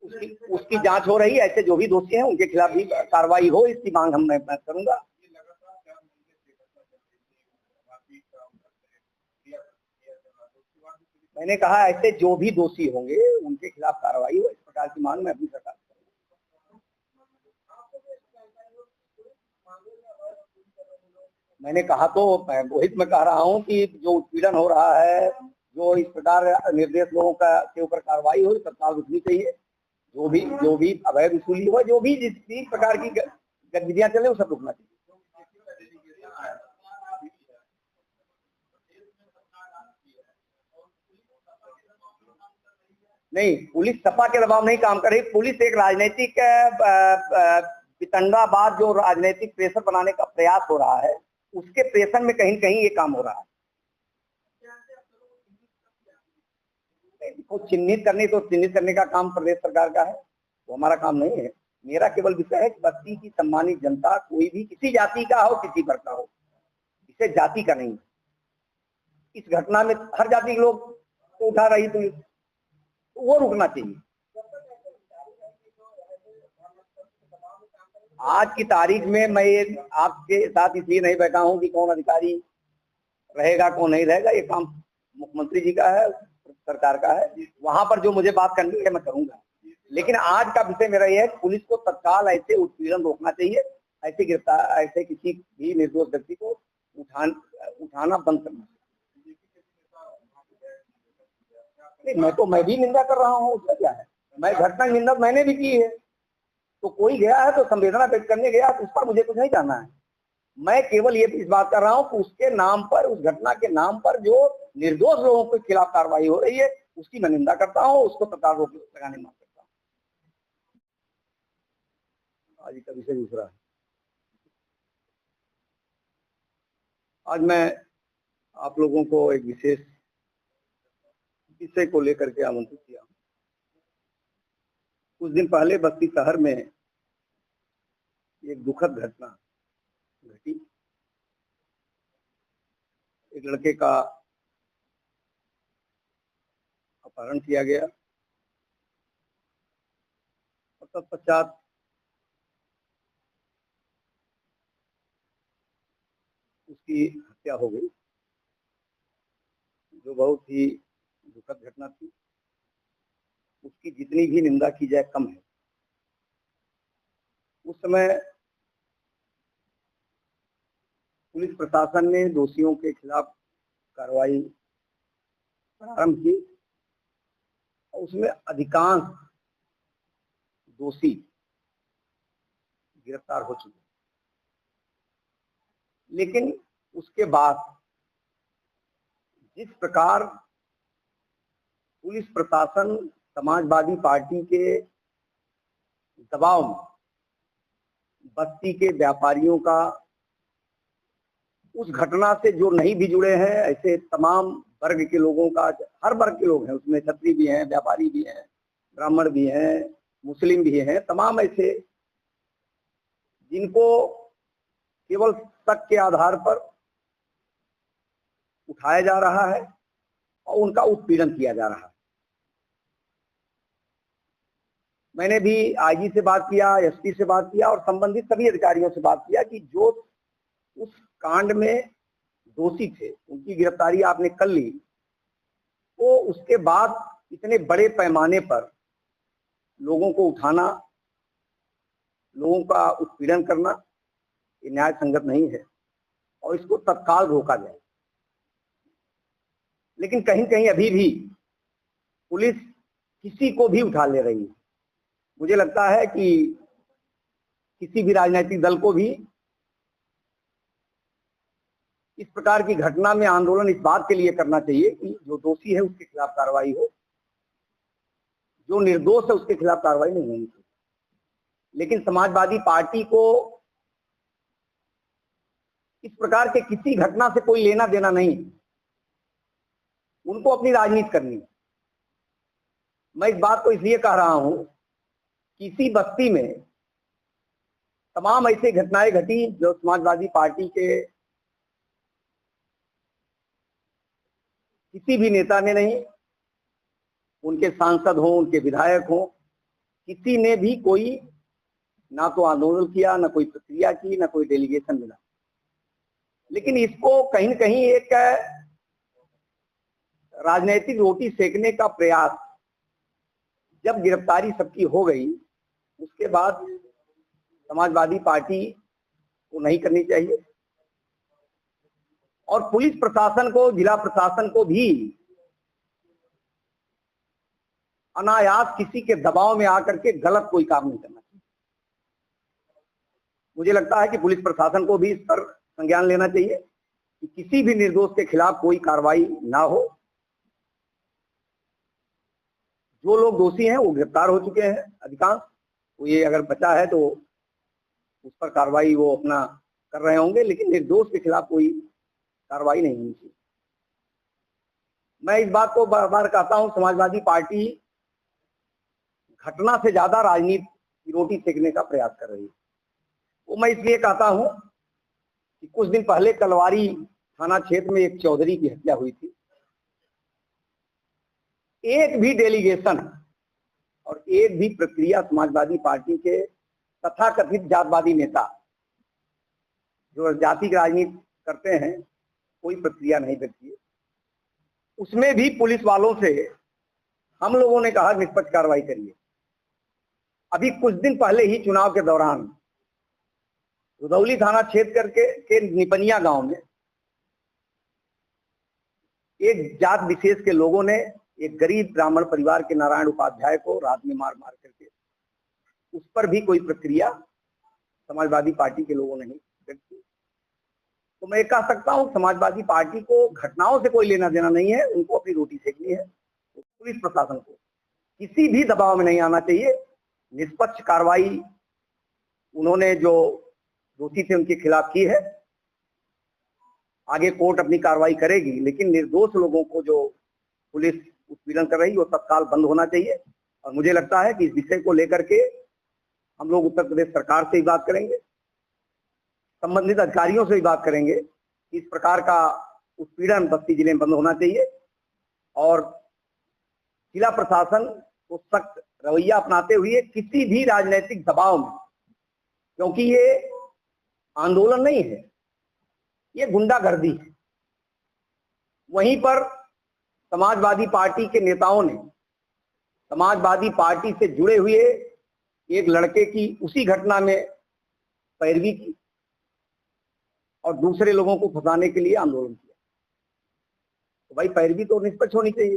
उसकी जांच हो रही है। ऐसे जो भी दोषी हैं उनके खिलाफ भी कार्रवाई हो, इसकी मांग मैं करूंगा। मैंने कहा ऐसे जो भी दोषी होंगे उनके खिलाफ कार्रवाई हो, इस प्रकार की मांग मैं अपनी सरकार से मैंने कहा तो वही मैं कह रहा हूं कि जो उत्पीड़न हो रहा है, जो इस प्रकार निर्देश लोगों का के ऊपर कार्रवाई हो, तत्काल रुकनी चाहिए। जो भी अवैध वसूली हो, जो भी जिस भी प्रकार की गतिविधियां चले, वो सब रुकना चाहिए। नहीं, पुलिस सपा के दबाव नहीं काम कर रही। पुलिस एक राजनीतिक पितंडाबाद जो राजनीतिक प्रेशर बनाने का प्रयास हो रहा है, उसके प्रेशर में कहीं कहीं ये काम हो रहा है। चिन्हित करने का काम प्रदेश सरकार का है, वो हमारा काम नहीं है। मेरा केवल विषय है कि बस्ती की सम्मानित जनता, कोई भी किसी जाति का हो, किसी वर्ग का हो, इसे जाति का नहीं। इस घटना में हर जाति के लोग को उठा रही पुलिस, वो रुकना चाहिए। आज की तारीख में मैं आपके साथ इसलिए नहीं बैठा हूं कि कौन अधिकारी रहेगा कौन नहीं रहेगा, ये काम मुख्यमंत्री जी का है, सरकार का है। वहां पर जो मुझे बात करनी है मैं करूंगा, लेकिन आज का विषय मेरा यह है कि पुलिस को तत्काल ऐसे उत्पीड़न रोकना चाहिए, ऐसे गिरफ्तार, ऐसे किसी भी निर्दोष व्यक्ति को उठाना बंद करना। मैं भी निंदा कर रहा हूँ, उसका क्या है? मैं घटना निंदा मैंने भी की है। तो कोई गया है तो संवेदना व्यक्त करने गया, तो उस पर मुझे कुछ नहीं जानना है। मैं केवल ये इस बात कर रहा हूँ कि उसके नाम पर, उस घटना के नाम पर जो निर्दोष लोगों के खिलाफ कार्रवाई हो रही है, उसकी मैं निंदा करता हूँ, उसको तत्काल रोक लगाने मांग करता हूँ। आज का विषय दूसरा है। आज मैं आप लोगों को एक विशेष विषय को लेकर के आमंत्रित किया हूँ। कुछ दिन पहले बस्ती शहर में एक दुखद घटना घटी। एक लड़के का अपहरण किया गया और तत्पश्चात उसकी हत्या हो गई, जो बहुत ही दुखद घटना थी। उसकी जितनी भी निंदा की जाए कम है। उस समय पुलिस प्रशासन ने दोषियों के खिलाफ कार्रवाई प्रारंभ की, उसमें अधिकांश दोषी गिरफ्तार हो चुके। लेकिन उसके बाद जिस प्रकार पुलिस प्रशासन समाजवादी पार्टी के दबाव में बस्ती के व्यापारियों का, उस घटना से जो नहीं भी जुड़े हैं, ऐसे तमाम वर्ग के लोगों का, हर वर्ग के लोग हैं उसमें, क्षत्रिय भी हैं, व्यापारी भी हैं, ब्राह्मण भी हैं, मुस्लिम भी हैं, तमाम ऐसे जिनको केवल शक के आधार पर उठाया जा रहा है और उनका उत्पीड़न किया जा रहा है। मैंने भी आईजी से बात किया, एसपी से बात किया और संबंधित सभी अधिकारियों से बात किया कि जो उस कांड में दोषी थे उनकी गिरफ्तारी आपने कर ली, तो उसके बाद इतने बड़े पैमाने पर लोगों को उठाना, लोगों का उत्पीड़न करना, ये न्याय संगत नहीं है और इसको तत्काल रोका जाए। लेकिन कहीं कहीं अभी भी पुलिस किसी को भी उठा ले रही है। मुझे लगता है कि किसी भी राजनीतिक दल को भी इस प्रकार की घटना में आंदोलन इस बात के लिए करना चाहिए कि जो दोषी है उसके खिलाफ कार्रवाई हो, जो निर्दोष है उसके खिलाफ कार्रवाई नहीं होनी चाहिए। लेकिन समाजवादी पार्टी को इस प्रकार के किसी घटना से कोई लेना देना नहीं, उनको अपनी राजनीति करनी है। मैं इस बात को इसलिए कह रहा हूं, किसी बस्ती में तमाम ऐसी घटनाएं घटी जो समाजवादी पार्टी के किसी भी नेता ने नहीं, उनके सांसद हों, उनके विधायक हों, किसी ने भी कोई ना तो आंदोलन किया, ना कोई प्रक्रिया की, ना कोई डेलीगेशन मिला। लेकिन इसको कहीं न कहीं एक राजनीतिक रोटी सेकने का प्रयास, जब गिरफ्तारी सबकी हो गई उसके बाद समाजवादी पार्टी को नहीं करनी चाहिए, और पुलिस प्रशासन को, जिला प्रशासन को भी अनायास किसी के दबाव में आकर के गलत कोई काम नहीं करना चाहिए। मुझे लगता है कि पुलिस प्रशासन को भी इस पर संज्ञान लेना चाहिए कि किसी भी निर्दोष के खिलाफ कोई कार्रवाई ना हो। जो लोग दोषी हैं वो गिरफ्तार हो चुके हैं अधिकांश, वो ये अगर बचा है तो उस पर कार्रवाई वो अपना कर रहे होंगे, लेकिन निर्दोष के खिलाफ कोई कार्रवाई नहीं होनी चाहिए। मैं इस बात को बार बार कहता हूं, समाजवादी पार्टी घटना से ज्यादा राजनीति की रोटी सेकने का प्रयास कर रही है। वो मैं इसलिए कहता हूं कि कुछ दिन पहले कलवारी थाना क्षेत्र में एक चौधरी की हत्या हुई थी। एक भी डेलीगेशन और एक भी प्रक्रिया समाजवादी पार्टी के तथाकथित जातवादी नेता जो जाति की राजनीति करते हैं, कोई प्रक्रिया नहीं करती है। उसमें भी पुलिस वालों से हम लोगों ने कहा निष्पक्ष कार्रवाई करिए। अभी कुछ दिन पहले ही चुनाव के दौरान रुदौली थाना क्षेत्र के निपनिया गांव में एक जात विशेष के लोगों ने एक गरीब ब्राह्मण परिवार के नारायण उपाध्याय को रात में मार करके, उस पर भी कोई प्रक्रिया समाजवादी पार्टी के लोगों ने नहीं की। तो मैं कह सकता हूं समाजवादी पार्टी को घटनाओं से कोई लेना देना नहीं है, उनको अपनी रोटी सेकनी है। तो पुलिस प्रशासन को किसी भी दबाव में नहीं आना चाहिए। निष्पक्ष कार्रवाई उन्होंने जो दोषी थे उनके खिलाफ की है, आगे कोर्ट अपनी कार्रवाई करेगी, लेकिन निर्दोष लोगों को जो पुलिस उत्पीड़न कर रही है वो तत्काल बंद होना चाहिए। और मुझे लगता है कि इस विषय को लेकर के हम लोग उत्तर प्रदेश सरकार से ही बात करेंगे, संबंधित अधिकारियों से भी बात करेंगे कि इस प्रकार का उत्पीड़न बस्ती जिले में बंद होना चाहिए और जिला प्रशासन को सख्त रवैया अपनाते हुए किसी भी राजनीतिक दबाव में, क्योंकि ये आंदोलन नहीं है, ये गुंडागर्दी है। वहीं पर समाजवादी पार्टी के नेताओं ने समाजवादी पार्टी से जुड़े हुए एक लड़के की उसी घटना में पैरवी की और दूसरे लोगों को फंसाने के लिए आंदोलन किया। तो भाई पैरवी तो निष्पक्ष होनी चाहिए।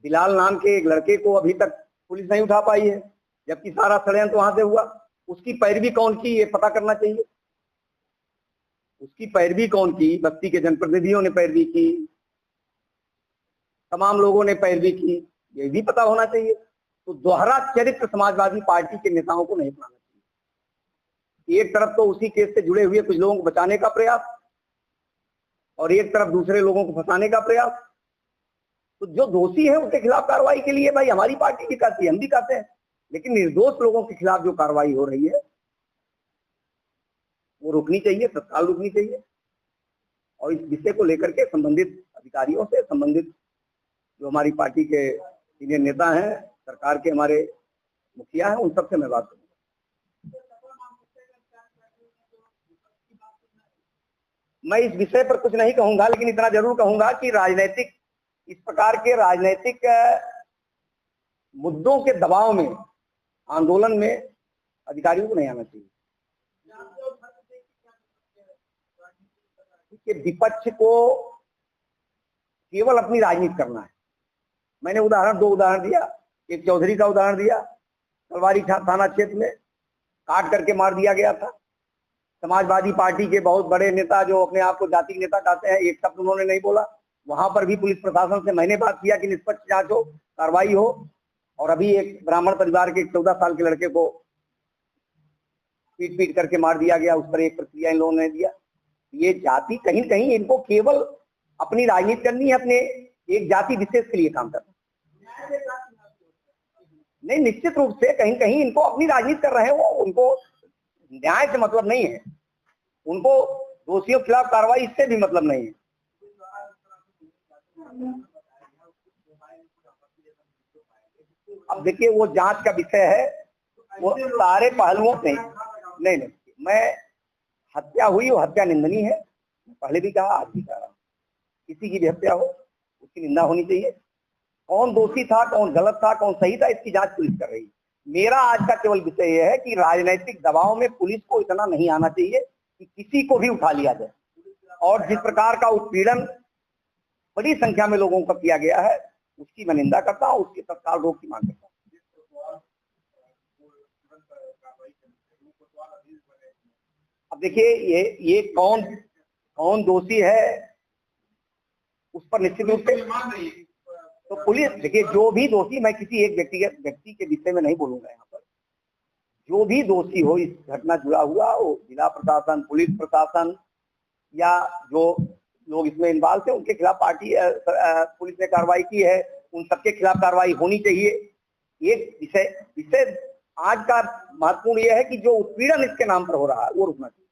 बिलाल नाम के एक लड़के को अभी तक पुलिस नहीं उठा पाई है, जबकि सारा षड्यंत्र वहां से हुआ। उसकी पैरवी कौन की, ये पता करना चाहिए। उसकी पैरवी कौन की? बस्ती के जनप्रतिनिधियों ने पैरवी की, तमाम लोगों ने पैरवी की, ये भी पता होना चाहिए। तो दोहरा चरित्र समाजवादी पार्टी के नेताओं को नहीं अपनाना चाहिए। एक तरफ तो उसी केस से जुड़े हुए कुछ लोगों को बचाने का प्रयास और एक तरफ दूसरे लोगों को फंसाने का प्रयास। तो जो दोषी है उनके खिलाफ कार्रवाई के लिए भाई हमारी पार्टी भी कहती है, हम भी कहते हैं, लेकिन निर्दोष लोगों के खिलाफ जो कार्रवाई हो रही है वो रुकनी चाहिए, तत्काल रुकनी चाहिए। और इस विषय को लेकर के संबंधित अधिकारियों से, संबंधित जो हमारी पार्टी के सीनियर नेता हैं, सरकार के हमारे मुखिया हैं, उन सबसे मैं बात करूंगा। मैं इस विषय पर कुछ नहीं कहूंगा, लेकिन इतना जरूर कहूंगा कि राजनीतिक, इस प्रकार के राजनीतिक मुद्दों के दबाव में, आंदोलन में अधिकारियों को नहीं आना चाहिए। कि विपक्ष को केवल अपनी राजनीति करना है। मैंने दो उदाहरण दिया, एक चौधरी का उदाहरण दिया, कलवारी थाना क्षेत्र में काट करके मार दिया गया था। समाजवादी पार्टी के बहुत बड़े नेता जो अपने आप को जाति नेता कहते हैं, एक शब्द उन्होंने नहीं बोला। वहां पर भी पुलिस प्रशासन से मैंने बात किया कि निष्पक्ष जांच हो, कार्रवाई हो। और अभी एक ब्राह्मण परिवार के 14 साल के लड़के को पीट करके मार दिया गया, उस पर एक प्रक्रिया इन लोगों ने दिया। ये जाति कहीं कहीं इनको केवल अपनी राजनीति करनी है, अपने एक जाति विशेष के लिए काम करना नहीं। निश्चित रूप से कहीं कहीं इनको अपनी राजनीति कर रहे हैं, वो उनको न्याय से मतलब नहीं है, उनको दोषियों के खिलाफ कार्रवाई इससे भी मतलब नहीं है। अब देखिए वो जांच का विषय है, वो सारे पहलुओं से नहीं, मैं हत्या हुई वो हत्या निंदनीय है, पहले भी कहा आज भी कह रहा हूँ, किसी की भी हत्या हो उसकी निंदा होनी चाहिए। कौन दोषी था, कौन गलत था, कौन सही था, इसकी जांच पुलिस कर रही है। मेरा आज का केवल विषय यह है कि राजनीतिक दबाव में पुलिस को इतना नहीं आना चाहिए कि किसी को भी उठा लिया जाए, और जिस प्रकार का उत्पीड़न बड़ी संख्या में लोगों का किया गया है उसकी मैं निंदा करता हूँ, उसके तत्काल रोक की मांग करता हूँ। अब देखिए ये कौन दोषी है उस पर निश्चित रूप से तो पुलिस, देखिए जो भी दोषी, मैं किसी एक व्यक्ति के विषय में नहीं बोलूंगा यहाँ पर, जो भी दोषी हो इस घटना जुड़ा हुआ, वो जिला प्रशासन, पुलिस प्रशासन या जो लोग इसमें इन्वॉल्व थे उनके खिलाफ पुलिस ने कार्रवाई की है, उन सबके खिलाफ कार्रवाई होनी चाहिए। ये विषय आज का महत्वपूर्ण यह है कि जो उत्पीड़न इसके नाम पर हो रहा है वो रुकना चाहिए।